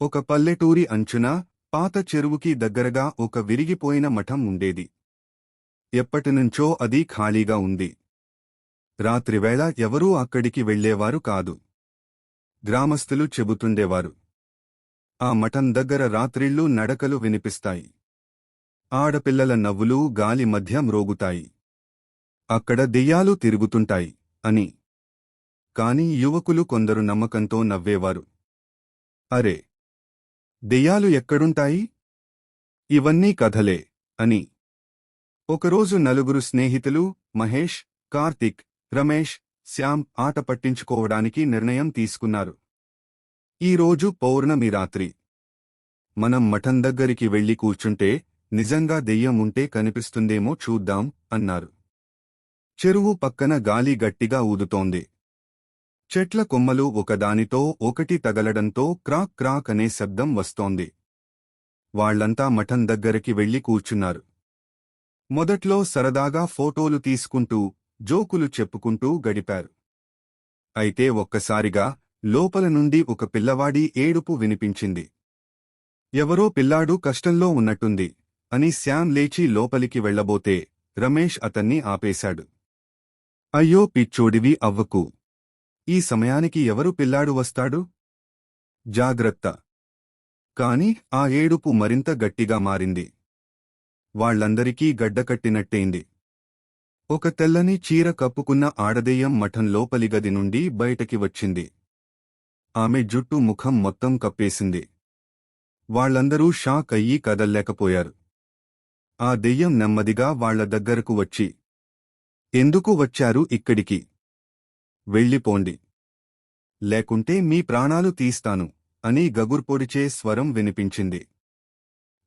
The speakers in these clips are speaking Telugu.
ఒక పల్లెటూరి అంచున పాత చెరువుకి దగ్గరగా ఒక విరిగిపోయిన మఠం ఉండేది. ఎప్పటినుంచో అది ఖాళీగా ఉంది. రాత్రివేళ ఎవరూ అక్కడికి వెళ్లేవారు కాదు. గ్రామస్థులు చెబుతుండేవారు, ఆ మఠం దగ్గర రాత్రిళ్ళు నడకలు వినిపిస్తాయి. ఆడపిల్లల నవ్వులు గాలి మధ్య మ్రోగుతాయి. అక్కడ దెయ్యాలు తిరుగుతుంటాయి అని. కాని యువకులు కొందరు నమ్మకంతో నవ్వేవారు. అరే, దెయ్యాలు ఎక్కడుంటాయి? ఇవన్నీ కథలే అని. ఒకరోజు నలుగురు స్నేహితులు మహేష్, కార్తిక్, రమేష్, శ్యామ్ ఆట పట్టించుకోవడానికి నిర్ణయం తీసుకున్నారు. ఈరోజు పౌర్ణమి రాత్రి. మనం మఠం దగ్గరికి వెళ్లి కూర్చుంటే నిజంగా దెయ్యం ఉంటే కనిపిస్తుందేమో చూద్దాం అన్నారు. చెరువు పక్కన గాలి గట్టిగా ఊదుతోంది. చెట్ల కొమ్మలు ఒకదానితో ఒకటి తగలడంతో క్రాక్ క్రాక్ అనే శబ్దం వస్తోంది. వాళ్లంతా మఠం దగ్గరికి వెళ్లి కూర్చున్నారు. మొదట్లో సరదాగా ఫోటోలు తీసుకుంటూ జోకులు చెప్పుకుంటూ గడిపారు. అయితే ఒక్కసారిగా లోపల నుండి ఒక పిల్లవాడి ఏడుపు వినిపించింది. ఎవరో పిల్లాడు కష్టంలో ఉన్నట్టుంది అని శ్యామ్ లేచి లోపలికి వెళ్లబోతే రమేష్ అతన్ని ఆపేశాడు. అయ్యో పిచ్చోడివి అవ్వకు. ఈ సమయానికి ఎవరు పిల్లాడు వస్తాడు? జాగ్రత్త. కాని ఆ ఏడుపు మరింత గట్టిగా మారింది. వాళ్లందరికీ గడ్డకట్టినట్టయింది. ఒక తెల్లని చీర కప్పుకున్న ఆడదెయ్యం మఠం లోపలి గది నుండి బయటకి వచ్చింది. ఆమె జుట్టు ముఖం మొత్తం కప్పేసింది. వాళ్లందరూ షాక్ అయ్యి కదల్లేకపోయారు. ఆ దెయ్యం నెమ్మదిగా వాళ్ల దగ్గరకు వచ్చి, ఎందుకు వచ్చారు ఇక్కడికి? వెళ్ళిపోండి, లేకుంటే మీ ప్రాణాలు తీస్తాను అని గగుర్పొడిచే స్వరం వినిపించింది.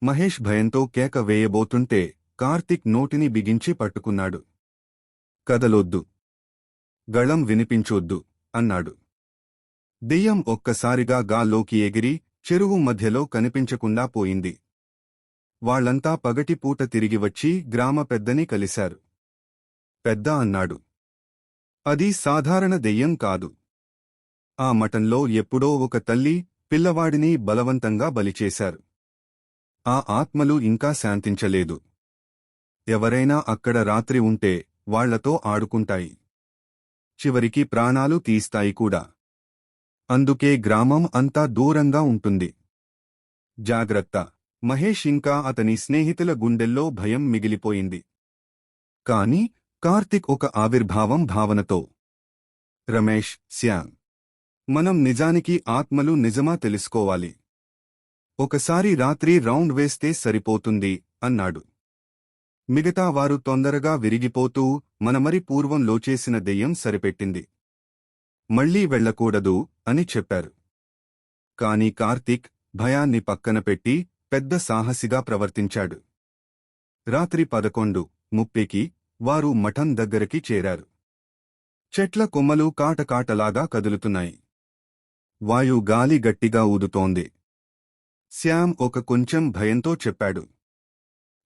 మహేష్ భయంతో కేక వేయబోతుంటే కార్తిక్ నోటిని బిగించి పట్టుకున్నాడు. కదలొద్దు, గళం వినిపించొద్దు అన్నాడు. దెయ్యం ఒక్కసారిగా గాల్లోకి ఎగిరి చెరువు మధ్యలో కనిపించకుండా పోయింది. వాళ్లంతా పగటిపూట తిరిగి వచ్చి గ్రామ పెద్దని కలిశారు. పెద్ద అన్నాడు, అది సాధారణ దెయ్యం కాదు. ఆ మఠంలో ఎప్పుడో ఒక తల్లి పిల్లవాడిని బలవంతంగా బలిచేశారు. ఆ ఆత్మలు ఇంకా శాంతించలేదు. ఎవరైనా అక్కడ రాత్రి ఉంటే వాళ్లతో ఆడుకుంటాయి. చివరికి ప్రాణాలు తీస్తాయి కూడా. అందుకే గ్రామం అంతా దూరంగా ఉంటుంది. జాగ్రత్త. మహేష్ ఇంకా అతని స్నేహితుల గుండెల్లో భయం మిగిలిపోయింది. కాని కార్తిక్ ఒక ఆవిర్భావం భావనతో, రమేష్, శ్యామ్, మనం నిజానికి ఆత్మలు నిజమా తెలుసుకోవాలి. ఒకసారి రాత్రి రౌండ్ వేస్తే సరిపోతుంది అన్నాడు. మిగతా వారు తొందరగా విరిగిపోతూ మనమరి పూర్వంలో చేసిన దెయ్యం సరిపెట్టింది, మళ్లీ వెళ్లకూడదు అని చెప్పారు. కాని కార్తిక్ భయాన్ని పక్కన పెట్టి పెద్ద సాహసిగా ప్రవర్తించాడు. రాత్రి 11:30కి వారు మఠం దగ్గరికి చేరారు. చెట్ల కొమ్మలు కాటకాటలాగా కదులుతున్నాయి. వాయు గాలి గట్టిగా ఊదుతోంది. శ్యామ్ ఒక కొంచెం భయంతో చెప్పాడు,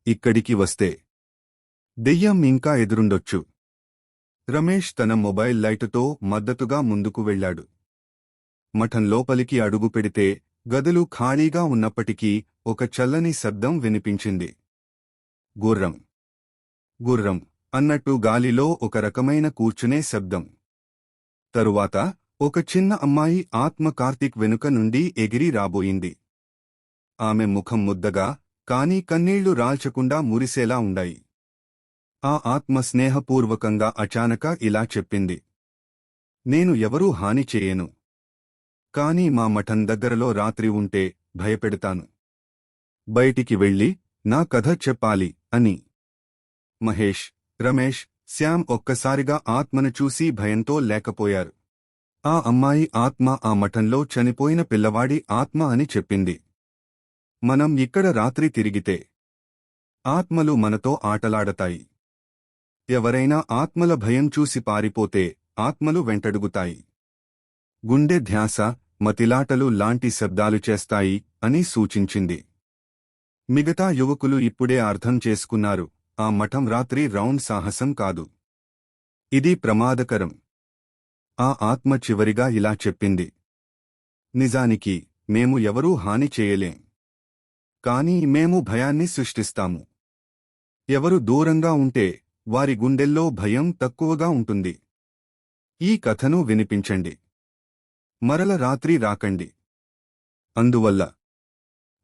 ఇక్కడికి వస్తే దెయ్యం ఇంకా ఎదురుండొచ్చు. రమేష్ తన మొబైల్ లైటుతో మద్దతుగా ముందుకు వెళ్లాడు. మఠం లోపలికి అడుగు పెడితే గదులు ఖాళీగా ఉన్నప్పటికీ ఒక చల్లని శబ్దం వినిపించింది. గుర్రం గుర్రం అన్నట్టు గాలిలో ఒక రకమైన కూర్చునే శబ్దం. తరువాత ఒక చిన్న అమ్మాయి ఆత్మ కార్తిక్ వెనుక నుండి ఎగిరి రాబోయింది. ఆమె ముఖం ముద్దగా, కాని కన్నీళ్లు రాల్చకుండా మురిసేలా ఉండాయి. ఆ ఆత్మ స్నేహపూర్వకంగా అచానక ఇలా చెప్పింది, నేను ఎవరూ హాని చేయను. కాని మా మఠం దగ్గరలో రాత్రి ఉంటే భయపెడతాను. బయటికి వెళ్ళి నా కథ చెప్పాలి అని. మహేష్, రమేష్, శ్యామ్ ఒక్కసారిగా ఆత్మను చూసి భయంతో లేకపోయారు. ఆ అమ్మాయి ఆత్మ ఆ మఠంలో చనిపోయిన పిల్లవాడి ఆత్మ అని చెప్పింది. మనం ఇక్కడ రాత్రి తిరిగితే ఆత్మలు మనతో ఆటలాడతాయి. ఎవరైనా ఆత్మల భయం చూసి పారిపోతే ఆత్మలు వెంటడుగుతాయి. గుండె ధ్యాస, మతిలాటలు లాంటి శబ్దాలు చేస్తాయి అని సూచించింది. మిగతా యువకులు ఇప్పుడే అర్థం చేసుకున్నారు, ఆ మఠం రాత్రి రౌండ్ సాహసం కాదు. ఇది ప్రమాదకరం. ఆ ఆత్మ చివరిగా ఇలా చెప్పింది, నిజానికి మేము ఎవరూ హాని చేయలేం. కానీ మేము భయాన్ని సృష్టిస్తాము. ఎవరు దూరంగా ఉంటే వారి గుండెల్లో భయం తక్కువగా ఉంటుంది. ఈ కథను వినిపించండి. మరల రాత్రి రాకండి. అందువల్ల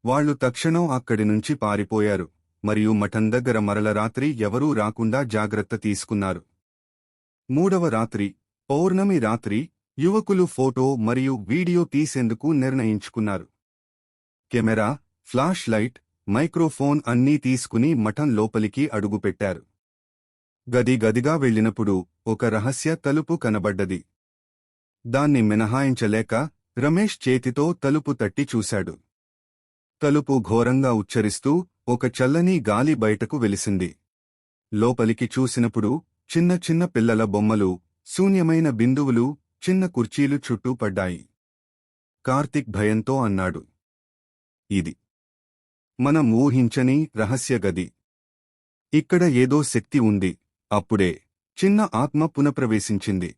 వాళ్ళు తక్షణం అక్కడి నుంచి పారిపోయారు మరియు మఠం దగ్గర మరల రాత్రి ఎవరూ రాకుండా జాగ్రత్త తీసుకున్నారు. మూడవ రాత్రి, పౌర్ణమి రాత్రి, యువకులు ఫోటో మరియు వీడియో తీసేందుకు నిర్ణయించుకున్నారు. కెమెరా, ఫ్లాష్ లైట్, మైక్రోఫోన్ అన్నీ తీసుకుని మఠం లోపలికి అడుగుపెట్టారు. గదిగా వెళ్ళినప్పుడు ఒక రహస్య తలుపు కనబడ్డది. దాన్ని మినహాయించలేక రమేష్ చేతితో తలుపు తట్టి చూశాడు. తలుపు ఘోరంగా ఉచ్చరిస్తూ ఒక చల్లని గాలి బయటకు వెలిసింది. లోపలికి చూసినప్పుడు చిన్న చిన్న పిల్లల బొమ్మలు, శూన్యమైన బిందువులు, చిన్న కుర్చీలు చుట్టూ పడ్డాయి. కార్తిక్ భయంతో అన్నాడు, ఇది మనం ఊహించని రహస్య గది. ఇక్కడ ఏదో శక్తి ఉంది. అప్పుడే చిన్న ఆత్మ పునఃప్రవేశించింది.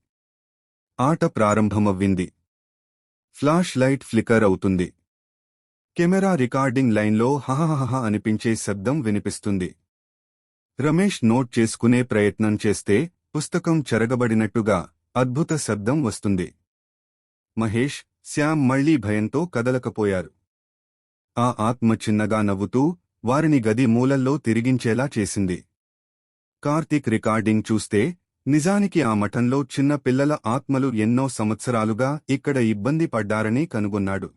ఆట ప్రారంభమవ్వింది. ఫ్లాష్ లైట్ ఫ్లికర్ అవుతుంది. కెమెరా రికార్డింగ్ లైన్లో హహహహ అనిపించే శబ్దం వినిపిస్తుంది. రమేష్ నోట్ చేసుకునే ప్రయత్నం చేస్తే పుస్తకం చెరగబడినట్టుగా అద్భుత శబ్దం వస్తుంది. మహేష్, శ్యామ్ మళ్లీ భయంతో కదలకపోయారు. ఆ ఆత్మ చిన్నగా నవ్వుతూ వారిని గది మూలల్లో తిరిగించేలా చేసింది. కార్తీక్ రికార్డింగ్ చూస్తే నిజానికి ఆ మఠంలో చిన్న పిల్లల ఆత్మలు ఎన్నో సంవత్సరాలుగా ఇక్కడ ఇబ్బంది పడ్డారని కనుగొన్నాడు.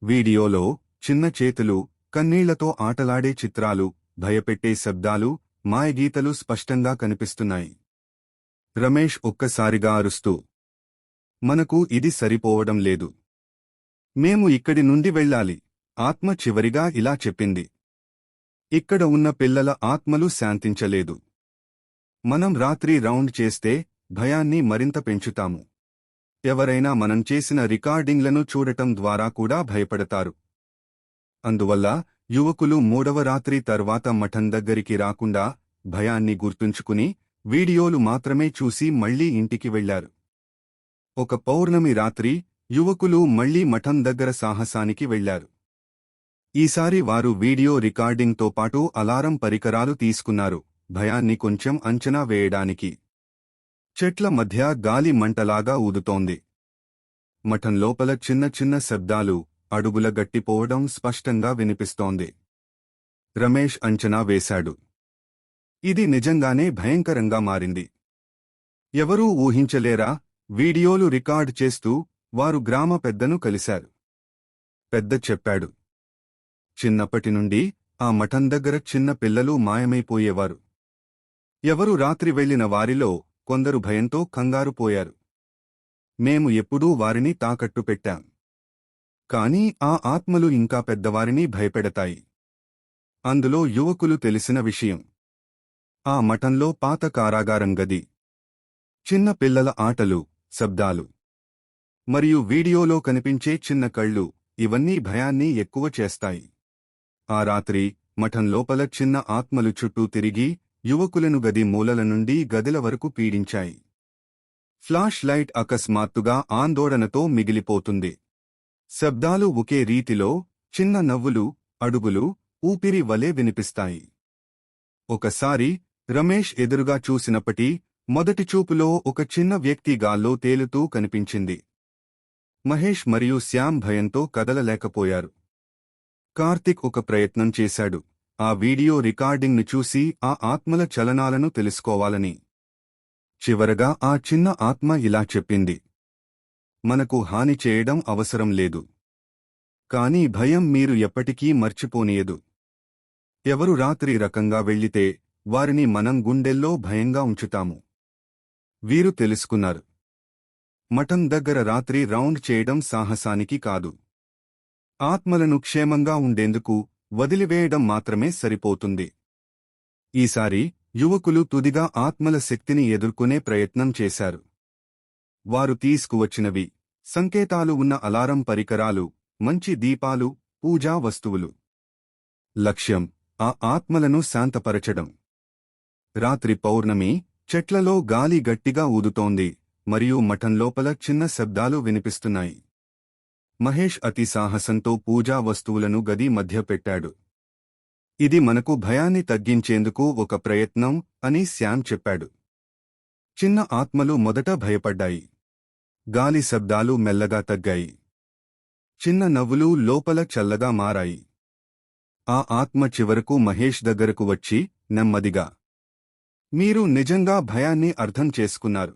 వీడియోలో చిన్న చేతులు, కన్నీళ్లతో ఆటలాడే చిత్రాలు, భయపెట్టే శబ్దాలు, మాయగీతలు స్పష్టంగా కనిపిస్తున్నాయి. రమేష్ ఒక్కసారిగా అరుస్తూ, మనకు ఇది సరిపోవడం లేదు. మేము ఇక్కడి నుండి వెళ్ళాలి. ఆత్మ చివరిగా ఇలా చెప్పింది. ఇక్కడ ఉన్న పిల్లల ఆత్మలు శాంతించలేదు. మనం రాత్రి రౌండ్ చేస్తే భయాన్ని మరింత పెంచుతాము. ఎవరైనా మనం చేసిన రికార్డింగ్లను చూడటం ద్వారా కూడా భయపడతారు. అందువల్ల యువకులు మూడవ రాత్రి తర్వాత మఠం దగ్గరికి రాకుండా భయాన్ని గుర్తుంచుకుని వీడియోలు మాత్రమే చూసి మళ్లీ ఇంటికి వెళ్లారు. ఒక పౌర్ణమి రాత్రి యువకులు మళ్లీ మఠం దగ్గర సాహసానికి వెళ్లారు. ఈసారి వారు వీడియో రికార్డింగ్తో పాటు అలారం పరికరాలు తీసుకున్నారు, భయాన్ని కొంచెం అంచనా వేయడానికి. చెట్ల మధ్య గాలి మంటలాగా ఊదుతోంది. మఠం లోపల చిన్న చిన్న శబ్దాలు, అడుగుల గట్టిపోవడం స్పష్టంగా వినిపిస్తోంది. రమేష్ అంచనా వేశాడు. ఇది నిజంగానే భయంకరంగా మారింది. ఎవరూ ఊహించలేరా? వీడియోలు రికార్డ్ చేస్తూ వారు గ్రామ పెద్దను కలిశారు. పెద్ద చెప్పాడు, చిన్నప్పటి నుండి ఆ మఠం దగ్గర చిన్న పిల్లలు మాయమైపోయేవారు. ఎవరు రాత్రి వెళ్లిన వారిలో కొందరు భయంతో కంగారుపోయారు. మేము ఎప్పుడూ వారిని తాకట్టు పెట్టాం. కాని ఆ ఆత్మలు ఇంకా పెద్దవారిని భయపెడతాయి. అందులో యువకులు తెలిసిన విషయం. ఆ మఠంలో పాత కారాగారం గది, చిన్న పిల్లల ఆటలు, శబ్దాలు మరియు వీడియోలో కనిపించే చిన్న కళ్ళు, ఇవన్నీ భయాన్ని ఎక్కువ చేస్తాయి. ఆ రాత్రి మఠం లోపల చిన్న ఆత్మలు చుట్టూ తిరిగి యువకులను గది మూలల నుండి గదిల వరకు పీడించాయి. ఫ్లాష్ లైట్ అకస్మాత్తుగా ఆందోళనతో మిగిలిపోతుంది. శబ్దాలు ఒకే రీతిలో, చిన్న నవ్వులు, అడుగులు, ఊపిరి వలె వినిపిస్తాయి. ఒకసారి రమేష్ ఎదురుగా చూసినప్పటి మొదటి చూపులో ఒక చిన్న వ్యక్తి గాల్లో తేలుతూ కనిపించింది. మహేష్ మరియు శ్యామ్ భయంతో కదలలేకపోయారు. కార్తిక్ ఒక ప్రయత్నం చేశాడు, ఆ వీడియో రికార్డింగ్ను చూసి ఆ ఆత్మల చలనాలను తెలుసుకోవాలని. చివరగా ఆ చిన్న ఆత్మ ఇలా చెప్పింది, మనకు హాని చేయడం అవసరం లేదు. కానీ భయం మీరు ఎప్పటికీ మర్చిపోనీయదు. ఎవరు రాత్రి రకంగా వెళ్ళితే వారిని మనం గుండెల్లో భయంగా ఉంచుతాము. వీరు తెలుసుకున్నారు. మఠం దగ్గర రాత్రి రౌండ్ చేయడం సాహసానికి కాదు. ఆత్మలను క్షేమంగా ఉండేందుకు వదిలివేయడం మాత్రమే సరిపోతుంది. ఈసారి యువకులు తుదిగా ఆత్మల శక్తిని ఎదుర్కొనే ప్రయత్నం చేశారు. వారు తీసుకువచ్చినవి సంకేతాలు ఉన్న అలారం పరికరాలు, మంచి దీపాలు, పూజా వస్తువులు. లక్ష్యం ఆ ఆత్మలను శాంతపరచడం. రాత్రి పౌర్ణమి, చెట్లలో గాలి గట్టిగా ఊదుతోంది మరియు మఠం లోపల చిన్న శబ్దాలు వినిపిస్తున్నాయి. మహేష్ అతి సాహసంతో పూజా వస్తువులను గది మధ్య పెట్టాడు. ఇది మనకు భయాన్ని తగ్గించేందుకు ఒక ప్రయత్నం అని శ్యామ్ చెప్పాడు. చిన్న ఆత్మలు మొదట భయపడ్డాయి. గాలి శబ్దాలు మెల్లగా తగ్గాయి. చిన్న నవ్వులు లోపల చల్లగా మారాయి. ఆ ఆత్మ చివరకు మహేష్ దగ్గరకు వచ్చి నెమ్మదిగా, మీరు నిజంగా భయాన్ని అర్థం చేసుకున్నారు.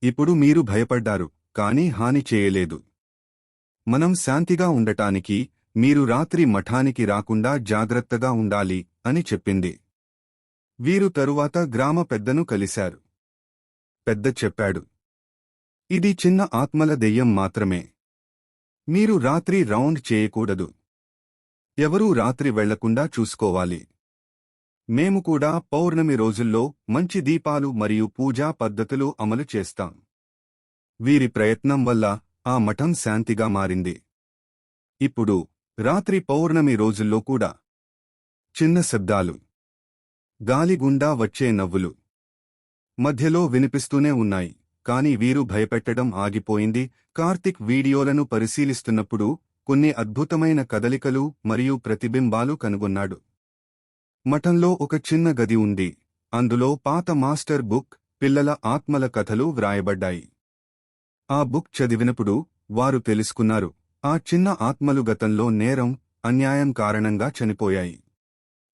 ఇప్పుడు మీరు భయపడ్డారు, కాని హాని చేయలేదు. మనం శాంతిగా ఉండటానికి మీరు రాత్రి మఠానికి రాకుండా జాగ్రత్తగా ఉండాలి అని చెప్పింది. వీరు తరువాత గ్రామ పెద్దను కలిశారు. పెద్ద చెప్పాడు, ఇది చిన్న ఆత్మల దెయ్యం మాత్రమే. మీరు రాత్రి రౌండ్ చేయకూడదు. ఎవరూ రాత్రి వెళ్లకుండా చూసుకోవాలి. మేము కూడా పౌర్ణమి రోజుల్లో మంచి దీపాలు మరియు పూజా పద్ధతులు అమలు చేస్తాం. వీరి ప్రయత్నం వల్ల ఆ మఠం శాంతిగా మారింది. ఇప్పుడు రాత్రి పౌర్ణమి రోజుల్లో కూడా చిన్న శబ్దాలు, గాలి గుండా వచ్చే నవ్వులు మధ్యలో వినిపిస్తూనే ఉన్నాయి. కాని వీరు భయపెట్టడం ఆగిపోయింది. కార్తిక్ వీడియోలను పరిశీలిస్తున్నప్పుడు కొన్ని అద్భుతమైన కదలికలు మరియు ప్రతిబింబాలు కనుగొన్నాడు. మఠంలో ఒక చిన్న గది ఉంది. అందులో పాత మాస్టర్ బుక్, పిల్లల ఆత్మల కథలు వ్రాయబడ్డాయి. ఆ బుక్ చదివినప్పుడు వారు తెలుసుకున్నారు, ఆ చిన్న ఆత్మలు గతంలో నేరం, అన్యాయం కారణంగా చనిపోయాయి.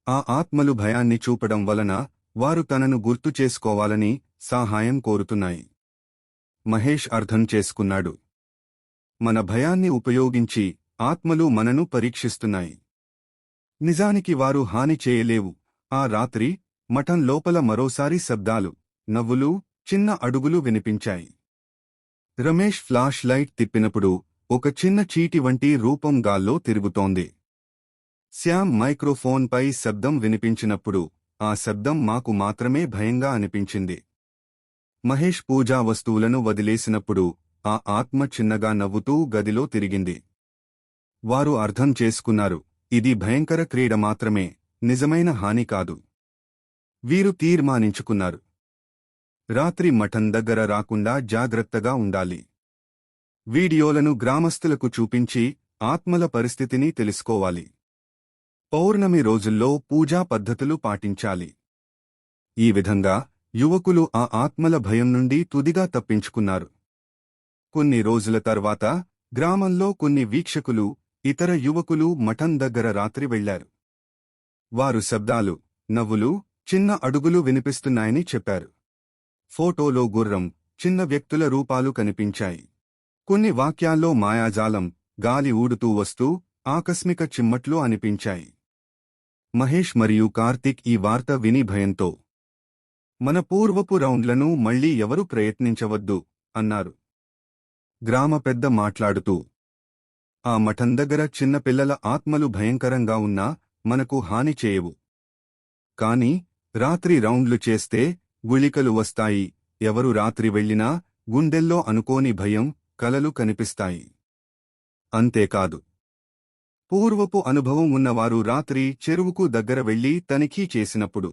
ఆ ఆత్మలు భయాన్ని చూపడం వలన వారు తనను గుర్తు చేసుకోవాలని సహాయం కోరుతున్నాయి. మహేష్ అర్థం చేసుకున్నాడు. మన భయాన్ని ఉపయోగించి ఆత్మలు మనను పరీక్షిస్తున్నాయి. నిజానికి వారు హాని చేయలేవు. ఆ రాత్రి మఠం లోపల మరోసారి శబ్దాలు, నవ్వులు, చిన్న అడుగులు వినిపించాయి. రమేష్ ఫ్లాష్ లైట్ తిప్పినప్పుడు ఒక చిన్న చీటి వంటి రూపం గాల్లో తిరుగుతోంది. శ్యామ్ మైక్రోఫోన్పై శబ్దం వినిపించినప్పుడు ఆ శబ్దం మాకు మాత్రమే భయంగా అనిపించింది. మహేష్ పూజా వస్తువులను వదిలేసినప్పుడు ఆ ఆత్మ చిన్నగా నవ్వుతూ గదిలో తిరిగింది. వారు అర్థం చేసుకున్నారు, ఇది భయంకర క్రీడ మాత్రమే, నిజమైన హాని కాదు. వీరు తీర్మానించుకున్నారు, రాత్రి మఠం దగ్గర రాకుండా జాగ్రత్తగా ఉండాలి. వీడియోలను గ్రామస్తులకు చూపించి ఆత్మల పరిస్థితిని తెలుసుకోవాలి. పౌర్ణమి రోజుల్లో పూజా పద్ధతులు పాటించాలి. ఈ విధంగా యువకులు ఆ ఆత్మల భయం నుండి తుదిగా తప్పించుకున్నారు. కొన్ని రోజుల తర్వాత గ్రామంలో కొన్ని వీక్షకులు, ఇతర యువకులు మఠం దగ్గర రాత్రి వెళ్లారు. వారు శబ్దాలు, నవ్వులు, చిన్న అడుగులు వినిపిస్తున్నాయని చెప్పారు. ఫోటోలో గుర్రం, చిన్న వ్యక్తుల రూపాలు కనిపించాయి. కొన్ని వాక్యాల్లో మాయాజాలం, గాలి ఊడుతూ వస్తూ ఆకస్మిక చిమ్మట్లు అనిపించాయి. మహేష్ మరియు కార్తిక్ ఈ వార్త విని భయంతో, మన పూర్వపు రౌండ్లను మళ్లీ ఎవరూ ప్రయత్నించవద్దు అన్నారు. గ్రామ పెద్ద మాట్లాడుతూ, ఆ మఠం దగ్గర చిన్నపిల్లల ఆత్మలు భయంకరంగా ఉన్నా మనకు హాని చేయవు. కాని రాత్రి రౌండ్లు చేస్తే గుళికలు వస్తాయి. ఎవరు రాత్రి వెళ్లినా గుండెల్లో అనుకోని భయం, కలలు కనిపిస్తాయి. అంతేకాదు, పూర్వపు అనుభవం ఉన్నవారు రాత్రి చెరువుకు దగ్గర వెళ్లి తనిఖీ చేసినప్పుడు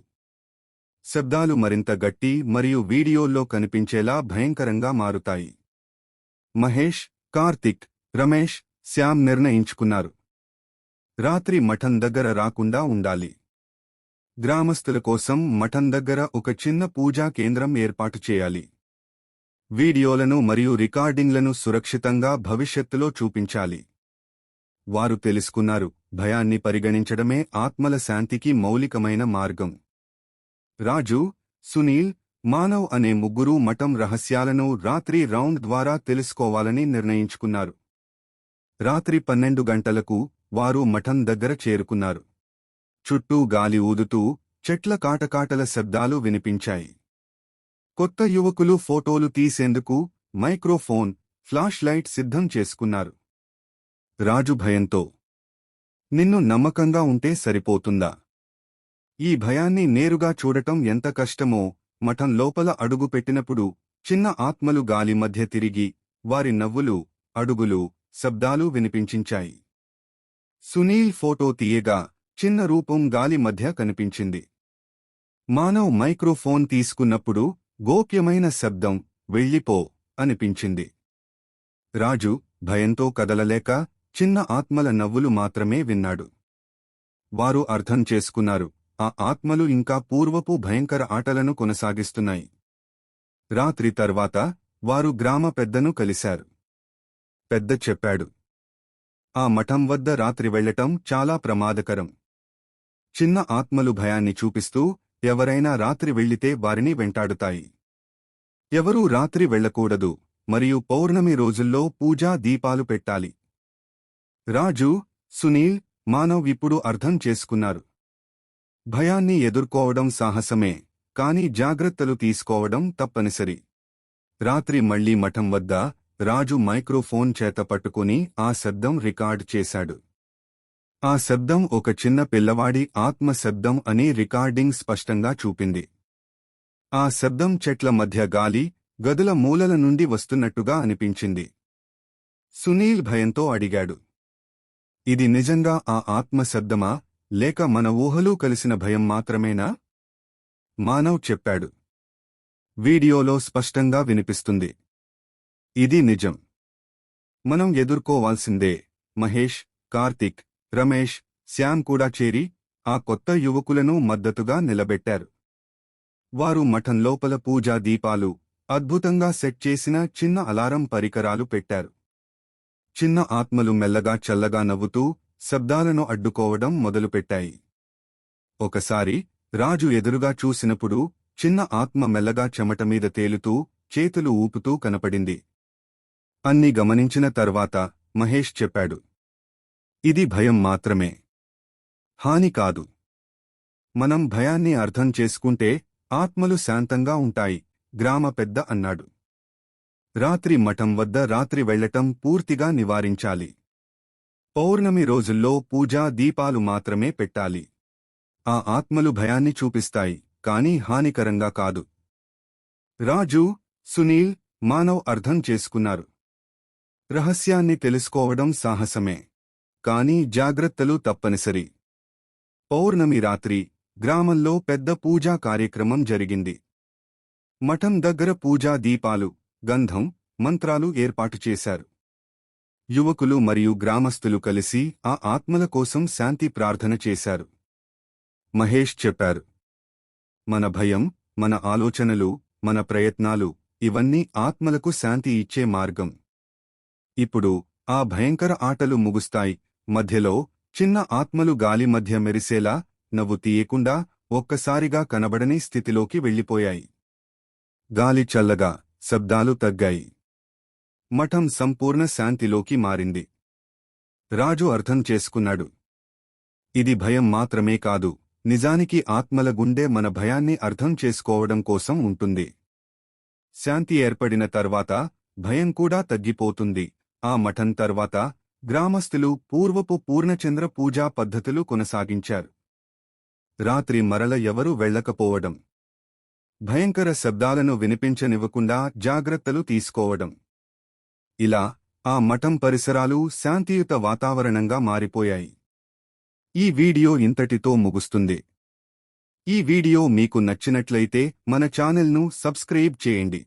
శబ్దాలు మరింత గట్టి మరియు వీడియోల్లో కనిపించేలా భయంకరంగా మారుతాయి. మహేష్, కార్తిక్, రమేష్, శ్యామ్ నిర్ణయించుకున్నారు, రాత్రి మఠం దగ్గర రాకుండా ఉండాలి. గ్రామస్తుల కోసం మఠం దగ్గర ఒక చిన్న పూజా కేంద్రం ఏర్పాటు చేయాలి. వీడియోలను మరియు రికార్డింగ్లను సురక్షితంగా భవిష్యత్తులో చూపించాలి. వారు తెలుసుకున్నారు, భయాన్ని పరిగణించడమే ఆత్మల శాంతికి మౌలికమైన మార్గం. రాజు, సునీల్, మానవ్ అనే ముగ్గురు మఠం రహస్యాలను రాత్రి రౌండ్ ద్వారా తెలుసుకోవాలని నిర్ణయించుకున్నారు. రాత్రి 12 గంటలకు వారు మఠం దగ్గర చేరుకున్నారు. చుట్టూ గాలి ఊదుతూ చెట్ల కాటకాటల శబ్దాలు వినిపించాయి. కొత్త యువకులు ఫోటోలు తీసేందుకు మైక్రోఫోన్, ఫ్లాష్ లైట్ సిద్ధం చేసుకున్నారు. రాజు భయంతో, నిన్ను నమ్మకంగా ఉంటే సరిపోతుందా? ఈ భయాన్ని నేరుగా చూడటం ఎంత కష్టమో. మఠం లోపల అడుగు పెట్టినప్పుడు చిన్న ఆత్మలు గాలి మధ్య తిరిగి వారి నవ్వులు, అడుగులు, శబ్దాలు వినిపించాయి. సునీల్ ఫోటో తీయగా చిన్న రూపం గాలి మధ్య కనిపించింది. మానవ్ మైక్రోఫోన్ తీసుకున్నప్పుడు గోప్యమైన శబ్దం, వెళ్ళిపో అనిపించింది. రాజు, భయంతో కదలలేక చిన్న ఆత్మల నవ్వులు మాత్రమే విన్నాడు. వారు అర్థం చేసుకున్నారు, ఆ ఆత్మలు ఇంకా పూర్వపు భయంకర ఆటలను కొనసాగిస్తున్నాయి. రాత్రి తర్వాత వారు గ్రామ పెద్దను కలిశారు. పెద్ద చెప్పాడు, ఆ మఠం వద్ద రాత్రి వెళ్లటం చాలా ప్రమాదకరం. చిన్న ఆత్మలు భయాన్ని చూపిస్తూ ఎవరైనా రాత్రి వెళ్లితే వారిని వెంటాడుతాయి. ఎవరూ రాత్రి వెళ్లకూడదు మరియు పౌర్ణమి రోజుల్లో పూజా దీపాలు పెట్టాలి. రాజు, సునీల్, మానవ్ ఇప్పుడు అర్థం చేసుకున్నారు. భయాన్ని ఎదుర్కోవడం సాహసమే, కాని జాగ్రత్తలు తీసుకోవడం తప్పనిసరి. రాత్రి మళ్లీ మఠం వద్ద రాజు మైక్రోఫోన్ చేత పట్టుకుని ఆ శబ్దం రికార్డ్ చేశాడు. ఆ శబ్దం ఒక చిన్న పిల్లవాడి ఆత్మ శబ్దం అని రికార్డింగ్ స్పష్టంగా చూపింది. ఆ శబ్దం చెట్ల మధ్య గాలి, గదుల మూలల నుండి వస్తున్నట్టుగా అనిపించింది. సునీల్ భయంతో అడిగాడు, ఇది నిజంగా ఆ ఆత్మ శబ్దమా, లేక మన ఊహలు కలిసిన భయం మాత్రమేనా? మానవ్ చెప్పాడు, వీడియోలో స్పష్టంగా వినిపిస్తుంది. ఇది నిజం. మనం ఎదుర్కోవాల్సిందే. మహేష్, కార్తిక్, రమేష్, శ్యామ్ కూడా చేరి ఆ కొత్త యువకులను మద్దతుగా నిలబెట్టారు. వారు మఠం లోపల పూజా దీపాలు, అద్భుతంగా సెట్ చేసిన చిన్న అలారం పరికరాలు పెట్టారు. చిన్న ఆత్మలు మెల్లగా చల్లగా నవ్వుతూ శబ్దాలను అడ్డుకోవడం మొదలుపెట్టాయి. ఒకసారి రాజు ఎదురుగా చూసినప్పుడు చిన్న ఆత్మ మెల్లగా చెమటమీద తేలుతూ చేతులు ఊపుతూ కనపడింది. అన్ని గమనించిన తర్వాత మహేష్ చెప్పాడు, ఇది భయం మాత్రమే, హాని కాదు. మనం భయాన్ని అర్థం చేసుకుంటే ఆత్మలు శాంతంగా ఉంటాయి, గ్రామ పెద్ద అన్నాడు. రాత్రి మఠం వద్ద రాత్రి వెళ్లటం పూర్తిగా నివారించాలి. పౌర్ణమి రోజుల్లో పూజా దీపాలు మాత్రమే పెట్టాలి. ఆ ఆత్మలు భయాన్ని చూపిస్తాయి, కానీ హానికరంగా కాదు. రాజు, సునీల్, మానవ్ అర్థం చేసుకున్నారు. రహస్యాన్ని తెలుసుకోవడం సాహసమే, కానీ జాగ్రత్తలు తప్పనిసరి. పౌర్ణమి రాత్రి గ్రామంలో పెద్ద పూజా కార్యక్రమం జరిగింది. మఠం దగ్గర పూజా దీపాలు, గంధం, మంత్రాలు ఏర్పాటు చేశారు. యువకులు మరియు గ్రామస్తులు కలిసి ఆ ఆత్మల కోసం శాంతి ప్రార్థన చేశారు. మహేష్ చెప్పారు, మన భయం, మన ఆలోచనలు, మన ప్రయత్నాలు, ఇవన్నీ ఆత్మలకు శాంతి ఇచ్చే మార్గం. ఇప్పుడు ఆ భయంకర ఆటలు ముగుస్తాయి. మధ్యలో చిన్న ఆత్మలు గాలి మధ్య మెరిసేలా, నవ్వు తీయకుండా ఒక్కసారిగా కనబడని స్థితిలోకి వెళ్ళిపోయాయి. గాలి చల్లగా, శబ్దాలు తగ్గాయి. మఠం సంపూర్ణ శాంతిలోకి మారింది. రాజు అర్థం చేసుకున్నాడు, ఇది భయం మాత్రమే కాదు, నిజానికి ఆత్మల గుండె మన భయాన్ని అర్థం చేసుకోవడం కోసం ఉంటుంది. శాంతి ఏర్పడిన తర్వాత భయం కూడా తగ్గిపోతుంది. ఆ మఠం తర్వాత గ్రామస్తులు పూర్వపు పూర్ణచంద్ర పూజా పద్ధతులు కొనసాగించారు. రాత్రి మరల ఎవరూ వెళ్లకపోవడం, భయంకర శబ్దాలను వినిపించనివ్వకుండా జాగ్రత్తలు తీసుకోవడం. ఇలా ఆ మఠం పరిసరాలు శాంతియుత వాతావరణంగా మారిపోయాయి. ఈ వీడియో ఇంతటితో ముగుస్తుంది. ఈ వీడియో మీకు నచ్చినట్లయితే మన ఛానల్ను సబ్స్క్రైబ్ చేయండి.